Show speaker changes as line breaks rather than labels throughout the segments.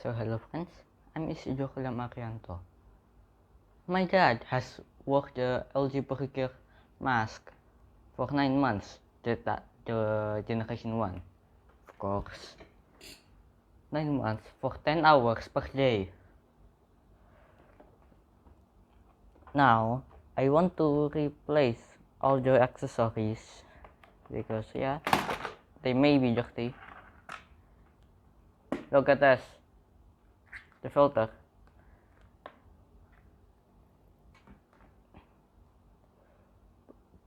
So hello friends, I'm Isidro Marianto. My dad has worked the LG PuriCare Mask for 9 months, the generation 1, of course. 9 months for 10 hours per day. Now, I want to replace all the accessories because yeah, they may be dirty. Look at this, the filter.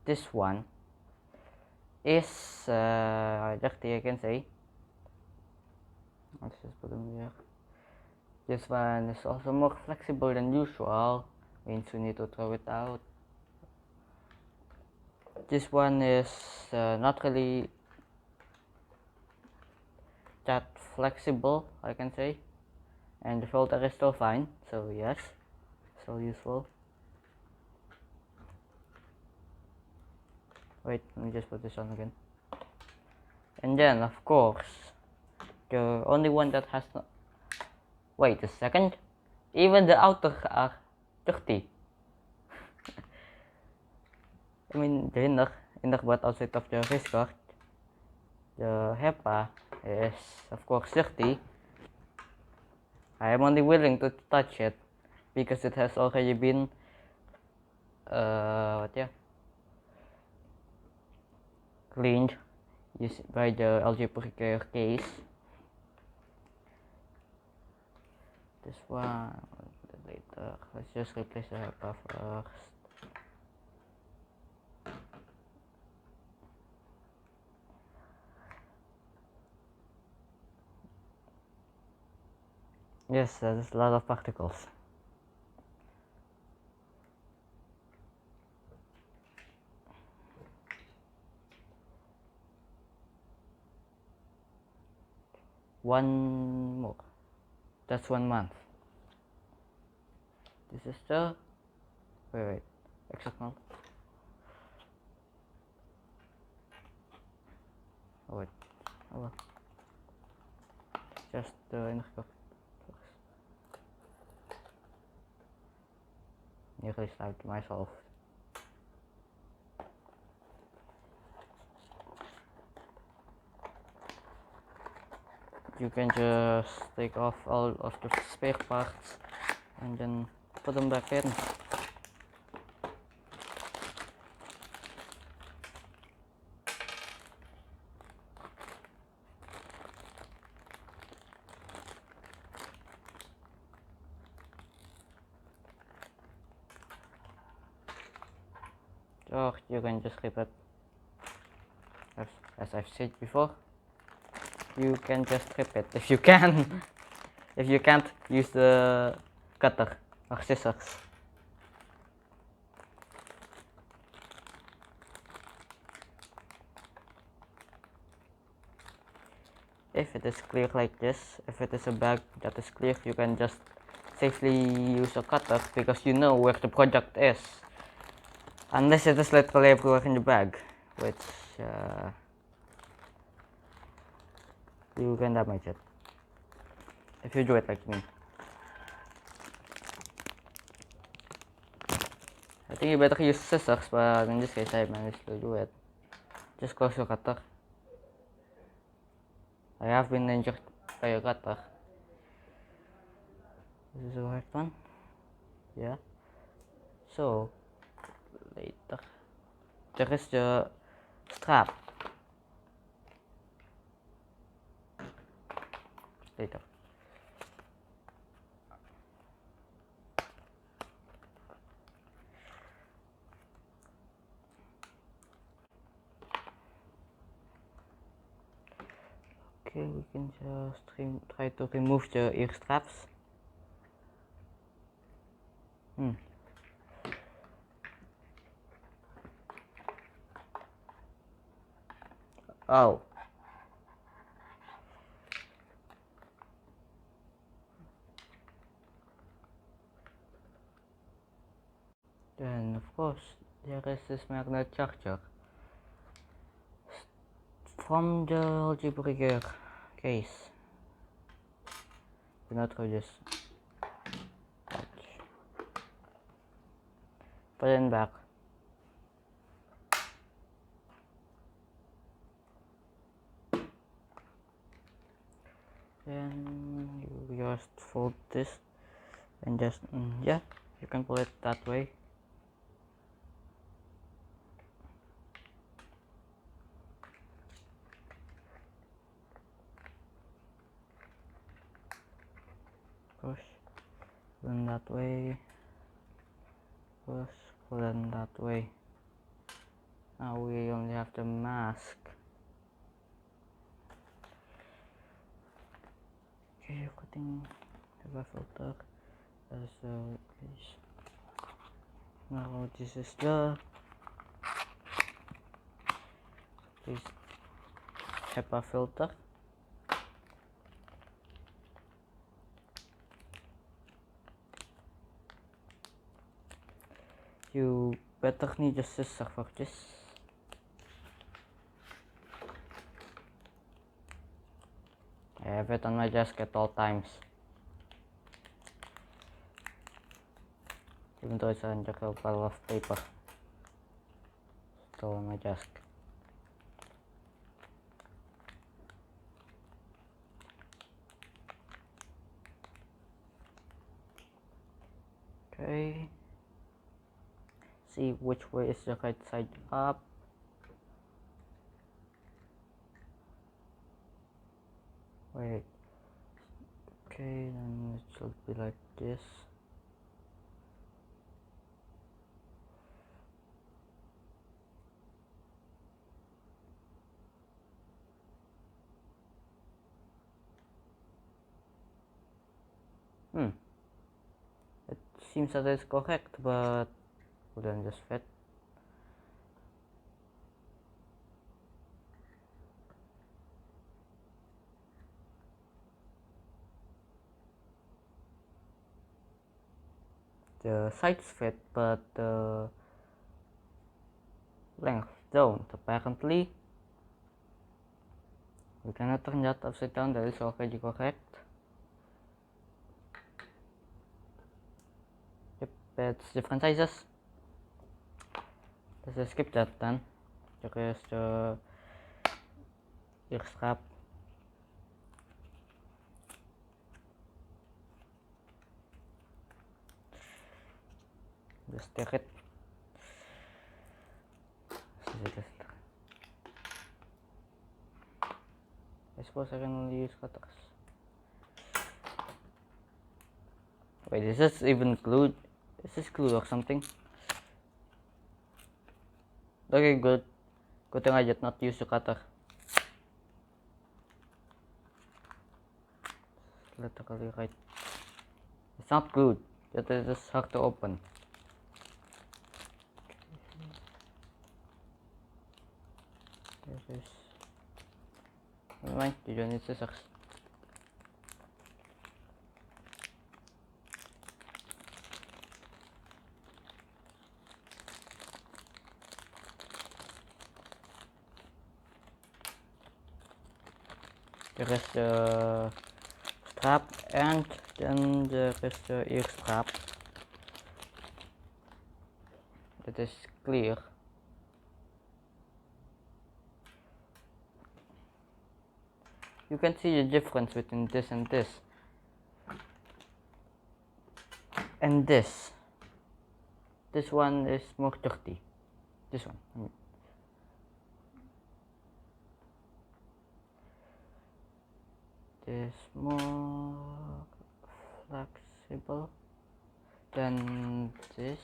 This one is dirty, I can say. Let's just put them here. This one is also more flexible than usual, means you need to throw it out. This one is not really that flexible, I can say, and the filter is still fine, so yes, still useful. Wait, let me just put this on again. And then, of course, the only one that has no... Wait a second, even the outer are dirty. I mean, the inner but outside of the wrist guard. The HEPA is of course dirty. I am only willing to touch it because it has already been cleaned by the LG PuriCare case. This one, later. Let's just replace the HEPA first. Yes, there's a lot of particles. One more. That's 1 month. This is the... Wait. Exact month. Oh wait. Oh well. Just the inner cover. Nearly stabbed myself. You can just take off all of the spare parts and then put them back in. Or you can just rip it. As I've said before, you can just rip it if you can. If you can't, use the cutter or scissors. If it is clear like this, if it is a bag that is clear, you can just safely use a cutter because you know where the product is. Unless it is literally everywhere in the bag, which you can damage it if you do it like me. I think you better use scissors, but in this case I managed to do it. Just close your cutter. I have been injured by a cutter. This is the right one. Yeah. So later there is the strap. Later. Okay, we can just try to remove the ear straps. Oh. Then of course there is this magnet charger from the LG PuriCare case. Do not throw this. Put it back. Then you just fold this and just yeah, you can pull it that way. Push, pull in that way. Push, pull in that way. Now we only have the mask. Okay, you're cutting the filter. Now this is the HEPA filter. You better need a scissor for this. I have it on my desk at all times. Even though it's under a pile of paper. Still on my desk. Okay. See which way is the right side up. Wait. Okay, then it should be like this. It seems that it's correct, but wouldn't just fit. The sides fit, but the length don't. Apparently, we cannot turn that upside down. That is already correct. Yep, it's different sizes. Let's just skip that then. There is the ear strap. Just take it. I suppose I can only use cutters. Wait, is this even glued? Is this glued or something? Okay, good. Good thing I did not use the cutter. Literally right. It's not glued. It is just hard to open. There is. Never mind, you don't need scissors. There is the strap and then there is the ear strap. That is clear. You can see the difference between this and this. And this. This one is more dirty. This one. I mean. This more flexible than this.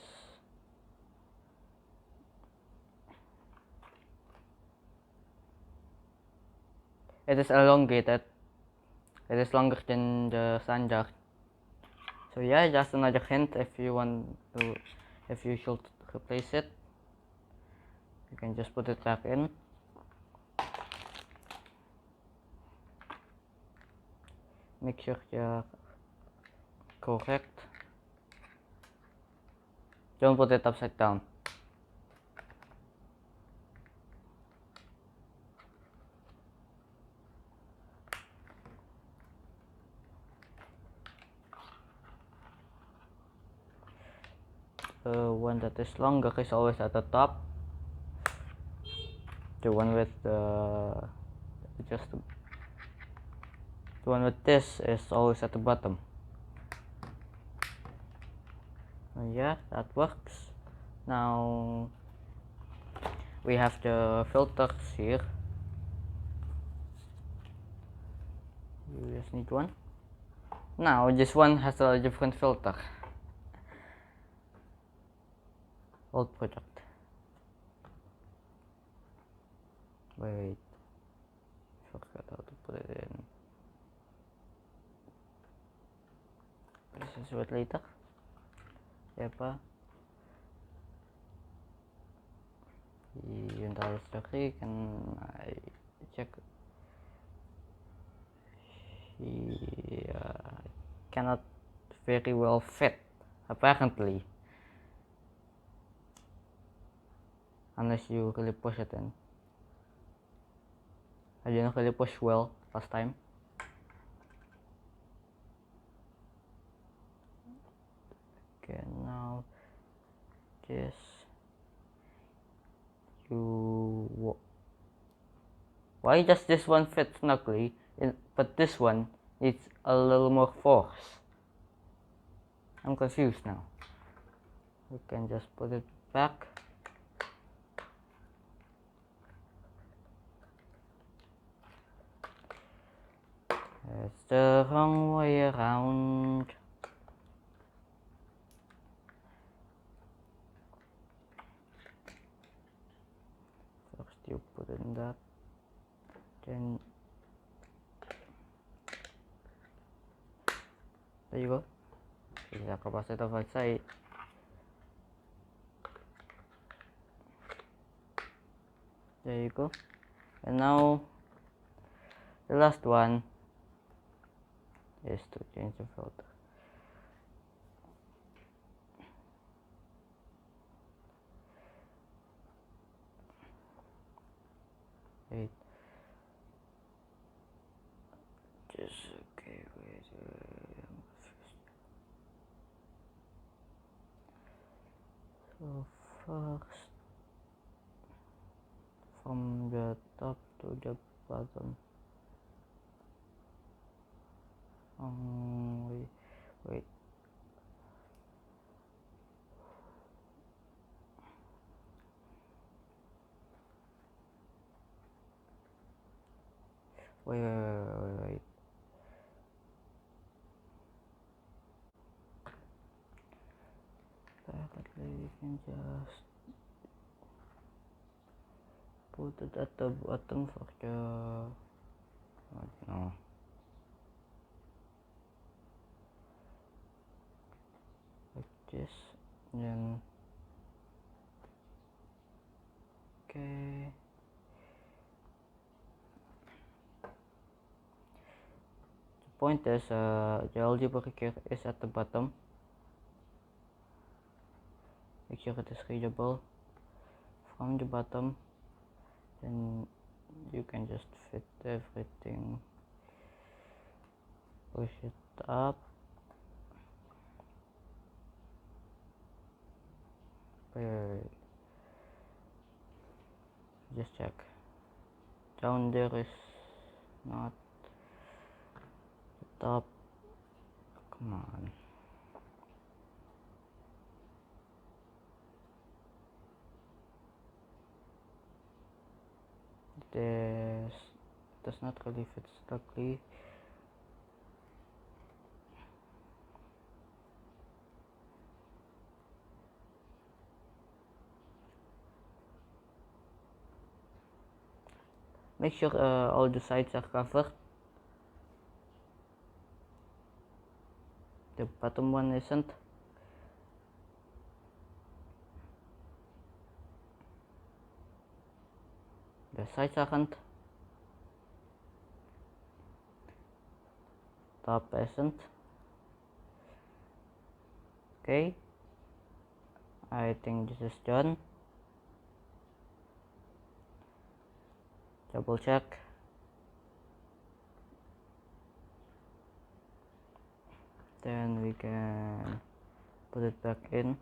It is elongated. It is longer than the standard. So yeah, just another hint if you want to, if you should replace it, you can just put it back in. Make sure you're correct. Don't put it upside down. the one that is longer is always at the top. The one with just the one with this is always at the bottom. And yeah, that works. Now we have the filters here. You just need one. Now this one has a different filter. Old product. Wait, forgot how to put it in. This is what later. Apa? Yun tayo sa click and I check. He cannot very well fit, apparently, unless you really push it in. I didn't really push well last time. Okay, now this why does this one fit snugly, but this one needs a little more force? I'm confused now. We can just put it back. It's the wrong way around. First you put in that, then there you go. Here's the capacitor outside. There you go. And now the last one is to change the filter. Wait. Just okay, wait. So first, from the top to the bottom. Wait. Wait. Apparently you can just put it at the bottom for the no. Like this, then okay. The point is, the LG PuriCare is at the bottom. Make sure it is readable from the bottom. Then you can just fit everything. Push it up. Wait. Just check. Down there is not the top. Come on. This does not really fit snugly. Make sure all the sides are covered. The bottom one isn't. The sides aren't. Top isn't. Okay. I think this is done. Double check. Then we can put it back in.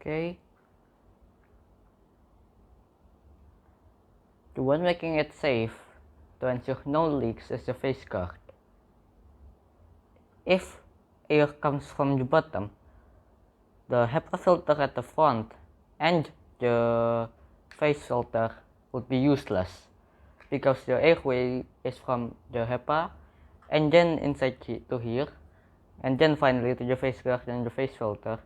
Okay. The one making it safe to ensure no leaks is the face guard. If air comes from the bottom, the HEPA filter at the front and the face filter would be useless because the airway is from the HEPA and then inside to here and then finally to the face guard and the face filter,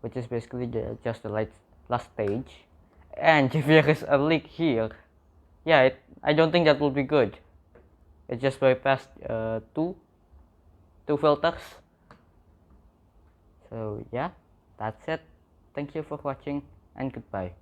which is basically just the last stage. And if there is a leak here, yeah, I don't think that will be good. It just bypassed two filters. So yeah, that's it. Thank you for watching and goodbye.